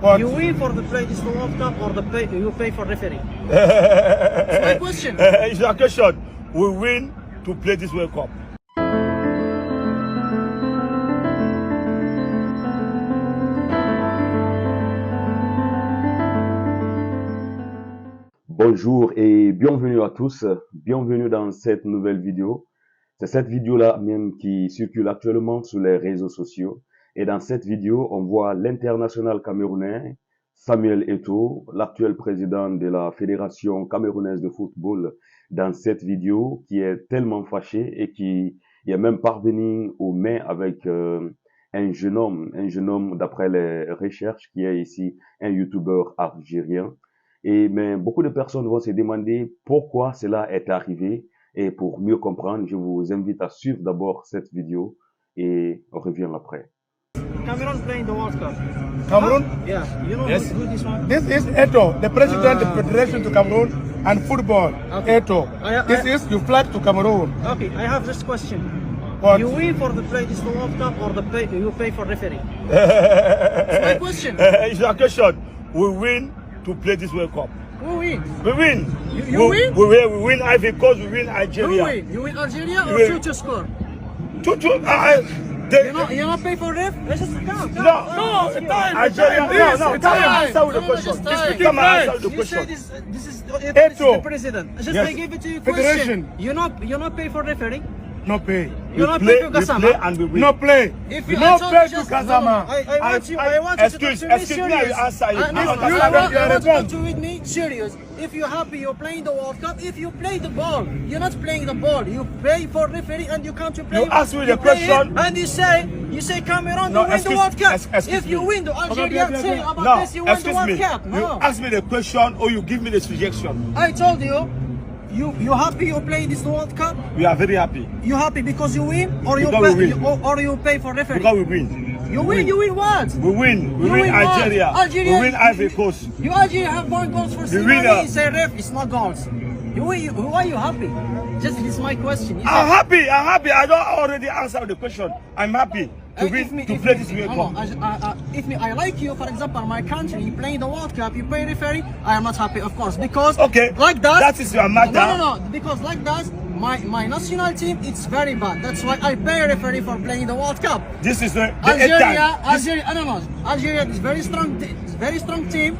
What? You win for the play this World Cup or you pay for referee? That's my question. It's your question. We win to play this World Cup. Bonjour et bienvenue à tous, bienvenue dans cette nouvelle vidéo. C'est cette vidéo-là même qui circule actuellement sur les réseaux sociaux. Et dans cette vidéo, on voit l'international camerounais Samuel Eto'o, l'actuel président de la Fédération camerounaise de football, dans cette vidéo qui est tellement fâché et qui est même parvenu aux mains avec un jeune homme d'après les recherches qui est ici un youtubeur algérien. Mais beaucoup de personnes vont se demander pourquoi cela est arrivé. Et pour mieux comprendre, je vous invite à suivre d'abord cette vidéo et on revient après. Cameroon playing the World Cup. Cameroon? Yeah, you know Yes. who this one? This is Eto'o, the president of the Federation to Cameroon and football. Okay. Eto'o. I- This is you flag to Cameroon. Okay, I have this question. What? You win for the play this World Cup or you pay for referee? That's my question. It's your question. We win to play this World Cup. Who win? We win. You win? We win Ivory Coast, we win Who Algeria. win? You win Algeria or You win. two to score? You not pay for ref? Let's just count. No, it's time. Algeria, no, come and answer with the question. Come and answer the You said question. this is Eto'o. the president. Just Yes. I gave it to you Federation. question. You not pay for referee? No pay. You not play, pay for we Gassama? play and we win. No play. If you No answer pay to just- Gassama. I want you to talk Excuse to me, I serious. will answer you. No, I I understand want that you are you to talk wrong. to with me serious. If you're happy you're playing the World Cup, if you play the ball, you're not playing the ball. You pay for referee and you can't play. You ask me the play question. it And you say Cameroon No, you win the World Cup. excuse If you me. win the Algeria, say about No, this you win the excuse World me. Cup. You No. ask me the question or you give me the suggestion. I told you. You happy you play this World Cup? We are very happy You happy because you win or you Because we pay, win. or you pay for referee? because we win. You win what? We win. We You win win what? Algeria. Algeria- We win Ivory Coast. You Algeria have more goals for The Slimani. winner. You say ref, it's not goals. Why you happy? Just this is my question. You I'm say- happy. I'm happy. I don't already answer the question. I'm happy to if win me- to if play me- this World hold Cup. on, I like you, for example, my country, you playing the World Cup, you pay referee, I am not happy, of course, because Okay, like that. that is your matter. No, because like that, my national team, it's very bad. That's why I pay referee for playing the World Cup. This is the Algeria, eighth time. Algeria, I don't know. Algeria is very strong team.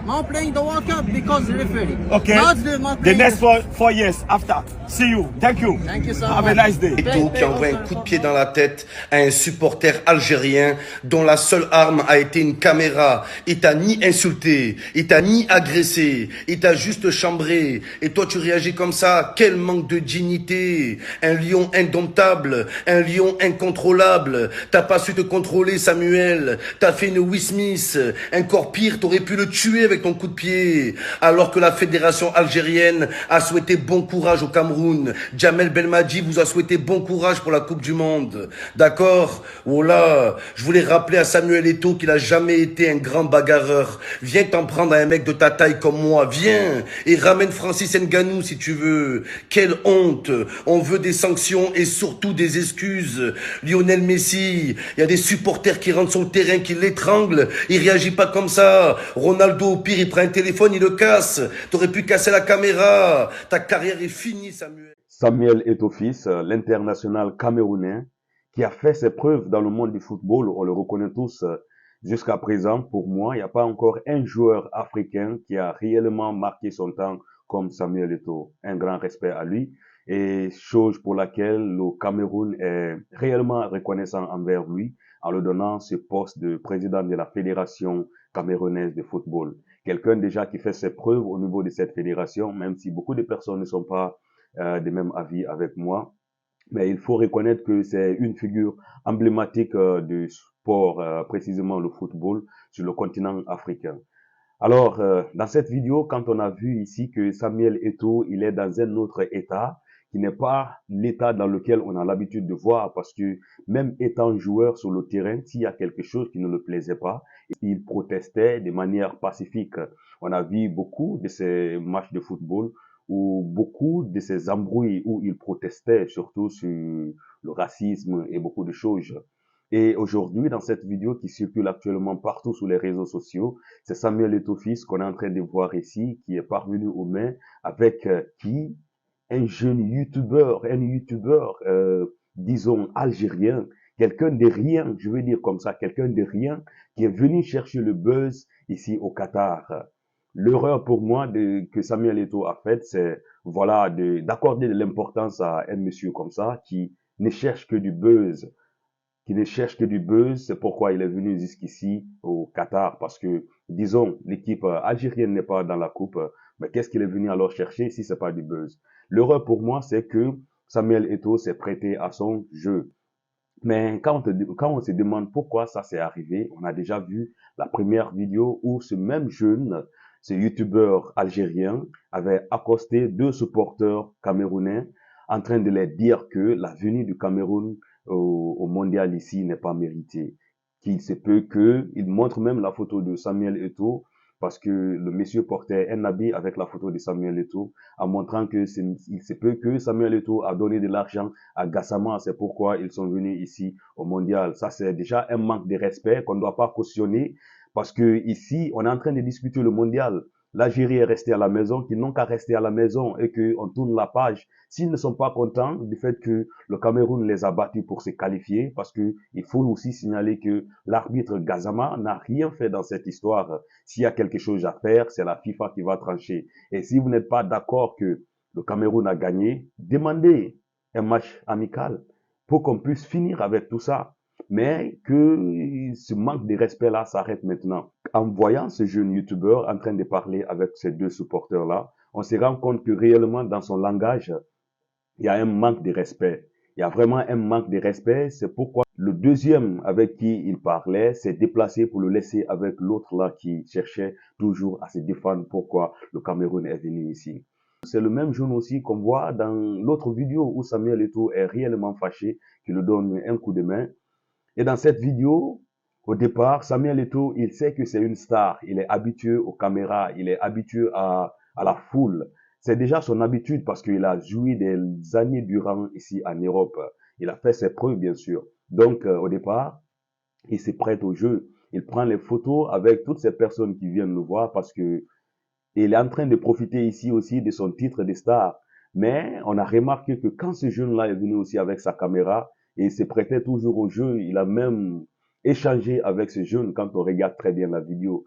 Now playing the World Cup because the referee. Okay. Not not The playing next 4 years after. See you. Thank you. Thank you so Have a much. nice day. Eto'o qui envoie un coup de pied dans la tête à un supporter algérien dont la seule arme a été une caméra. Il t'a ni insulté, il t'a ni agressé, il t'a juste chambré. Et toi tu réagis comme ça, quel manque de dignité. Un lion indomptable, un lion incontrôlable. T'as pas su te contrôler Samuel, t'as fait une Will Smith. Encore pire, t'aurais pu le tuer avec ton coup de pied. Alors que la fédération algérienne a souhaité bon courage au Cameroun. Jamel Belmadi vous a souhaité bon courage pour la Coupe du Monde. D'accord? Voilà. Je voulais rappeler à Samuel Eto'o qu'il a jamais été un grand bagarreur. Viens t'en prendre à un mec de ta taille comme moi. Viens. Et ramène Francis Ngannou si tu veux. Quelle honte. On veut des sanctions et surtout des excuses. Lionel Messi, il y a des supporters qui rentrent sur le terrain, qui l'étranglent. Il réagit pas comme ça. Ronaldo, au pire, il prend un téléphone, il le casse. T'aurais pu casser la caméra. Ta carrière est finie, Samuel. Samuel Eto'o fils, l'international camerounais, qui a fait ses preuves dans le monde du football, on le reconnaît tous. Jusqu'à présent, pour moi, il n'y a pas encore un joueur africain qui a réellement marqué son temps comme Samuel Eto'o. Un grand respect à lui et chose pour laquelle le Cameroun est réellement reconnaissant envers lui en lui donnant ce poste de président de la Fédération camerounaise de football. Quelqu'un déjà qui fait ses preuves au niveau de cette fédération, même si beaucoup de personnes ne sont pas de même avis avec moi. Mais il faut reconnaître que c'est une figure emblématique du sport, précisément le football, sur le continent africain. Alors, dans cette vidéo, quand on a vu ici que Samuel Eto'o, il est dans un autre état, qui n'est pas l'état dans lequel on a l'habitude de voir, parce que même étant joueur sur le terrain, s'il y a quelque chose qui ne le plaisait pas, il protestait de manière pacifique. On a vu beaucoup de ces matchs de football où beaucoup de ces embrouilles où il protestait surtout sur le racisme et beaucoup de choses. Et aujourd'hui, dans cette vidéo qui circule actuellement partout sur les réseaux sociaux, c'est Samuel Eto'o qu'on est en train de voir ici, qui est parvenu aux mains avec qui? Un jeune youtubeur, disons, algérien, quelqu'un de rien, je veux dire comme ça, quelqu'un de rien, qui est venu chercher le buzz ici au Qatar. L'erreur pour moi que Samuel Eto'o a faite, c'est, voilà, d'accorder de l'importance à un monsieur comme ça, qui ne cherche que du buzz, c'est pourquoi il est venu jusqu'ici au Qatar, parce que, disons, l'équipe algérienne n'est pas dans la coupe, mais qu'est-ce qu'il est venu alors chercher si c'est pas du buzz? L'erreur pour moi, c'est que Samuel Eto'o s'est prêté à son jeu. Mais quand on se demande pourquoi ça s'est arrivé, on a déjà vu la première vidéo où ce même jeune, ce youtubeur algérien, avait accosté deux supporters camerounais en train de les dire que la venue du Cameroun au mondial ici n'est pas méritée. Qu'il se peut il montre même la photo de Samuel Eto'o parce que le monsieur portait un habit avec la photo de Samuel Eto'o en montrant que il se peut que Samuel Eto'o a donné de l'argent à Gassama, c'est pourquoi ils sont venus ici au mondial. Ça, c'est déjà un manque de respect qu'on ne doit pas cautionner parce que ici, on est en train de discuter le mondial. L'Algérie est restée à la maison, qu'ils n'ont qu'à rester à la maison et qu'on tourne la page. S'ils ne sont pas contents du fait que le Cameroun les a battus pour se qualifier, parce que il faut aussi signaler que l'arbitre Gassama n'a rien fait dans cette histoire. S'il y a quelque chose à faire, c'est la FIFA qui va trancher. Et si vous n'êtes pas d'accord que le Cameroun a gagné, demandez un match amical pour qu'on puisse finir avec tout ça. Mais que ce manque de respect-là s'arrête maintenant. En voyant ce jeune youtubeur en train de parler avec ces deux supporters-là, on se rend compte que réellement dans son langage, il y a un manque de respect. Il y a vraiment un manque de respect. C'est pourquoi le deuxième avec qui il parlait s'est déplacé pour le laisser avec l'autre là qui cherchait toujours à se défendre pourquoi le Cameroun est venu ici. C'est le même jeune aussi qu'on voit dans l'autre vidéo où Samuel Eto'o est réellement fâché, qui lui donne un coup de main. Et dans cette vidéo, au départ, Samuel Eto'o, il sait que c'est une star. Il est habitué aux caméras, il est habitué à la foule. C'est déjà son habitude parce qu'il a joué des années durant ici en Europe. Il a fait ses preuves, bien sûr. Donc, au départ, il se prête au jeu. Il prend les photos avec toutes ces personnes qui viennent le voir parce que il est en train de profiter ici aussi de son titre de star. Mais on a remarqué que quand ce jeune-là est venu aussi avec sa caméra, et il se prêtait toujours au jeu, il a même échangé avec ce jeune quand on regarde très bien la vidéo.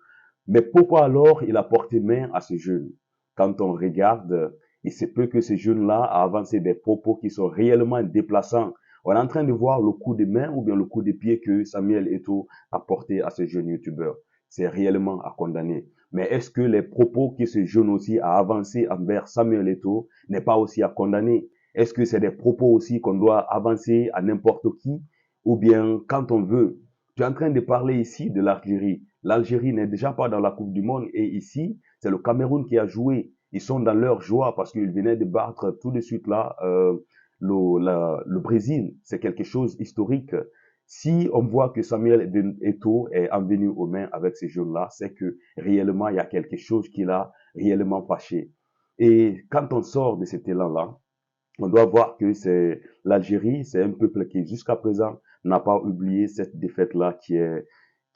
Mais pourquoi alors il a porté main à ce jeune? Quand on regarde, il se peut que ce jeune-là a avancé des propos qui sont réellement déplaçants. On est en train de voir le coup de main ou bien le coup de pied que Samuel Eto'o a porté à ce jeune youtubeur. C'est réellement à condamner. Mais est-ce que les propos que ce jeune aussi a avancé envers Samuel Eto'o n'est pas aussi à condamner? Est-ce que c'est des propos aussi qu'on doit avancer à n'importe qui? Ou bien quand on veut? Tu es en train de parler ici de l'Algérie. L'Algérie n'est déjà pas dans la Coupe du Monde et ici, c'est le Cameroun qui a joué. Ils sont dans leur joie parce qu'ils venaient de battre tout de suite là le Brésil. C'est quelque chose d'historique. Si on voit que Samuel Eto'o est venu aux mains avec ces jeunes-là, c'est que réellement il y a quelque chose qui l'a réellement fâché. Et quand on sort de cet élan-là, on doit voir que c'est l'Algérie, c'est un peuple qui jusqu'à présent n'a pas oublié cette défaite-là que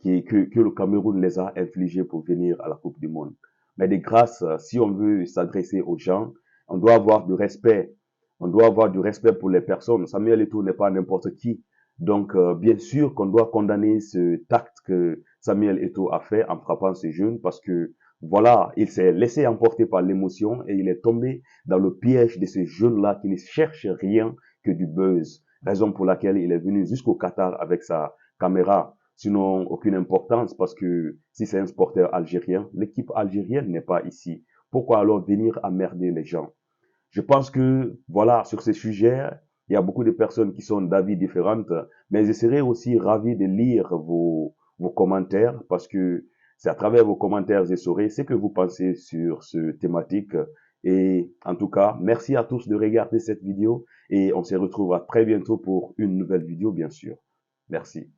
le Cameroun les a infligée pour venir à la Coupe du Monde. Mais de grâce, si on veut s'adresser aux gens, on doit avoir du respect. On doit avoir du respect pour les personnes. Samuel Eto'o n'est pas n'importe qui. Donc, bien sûr qu'on doit condamner ce tact que Samuel Eto'o a fait en frappant ces jeunes parce que, voilà, il s'est laissé emporter par l'émotion et il est tombé dans le piège de ces jeunes-là qui ne cherchent rien que du buzz. Raison pour laquelle il est venu jusqu'au Qatar avec sa caméra. Sinon, aucune importance parce que si c'est un sporteur algérien, l'équipe algérienne n'est pas ici. Pourquoi alors venir emmerder les gens? Je pense que, voilà, sur ces sujets, il y a beaucoup de personnes qui sont d'avis différentes, mais je serais aussi ravi de lire vos commentaires parce que c'est à travers vos commentaires que je saurai ce que vous pensez sur ce thématique. Et en tout cas, merci à tous de regarder cette vidéo et on se retrouve à très bientôt pour une nouvelle vidéo, bien sûr. Merci.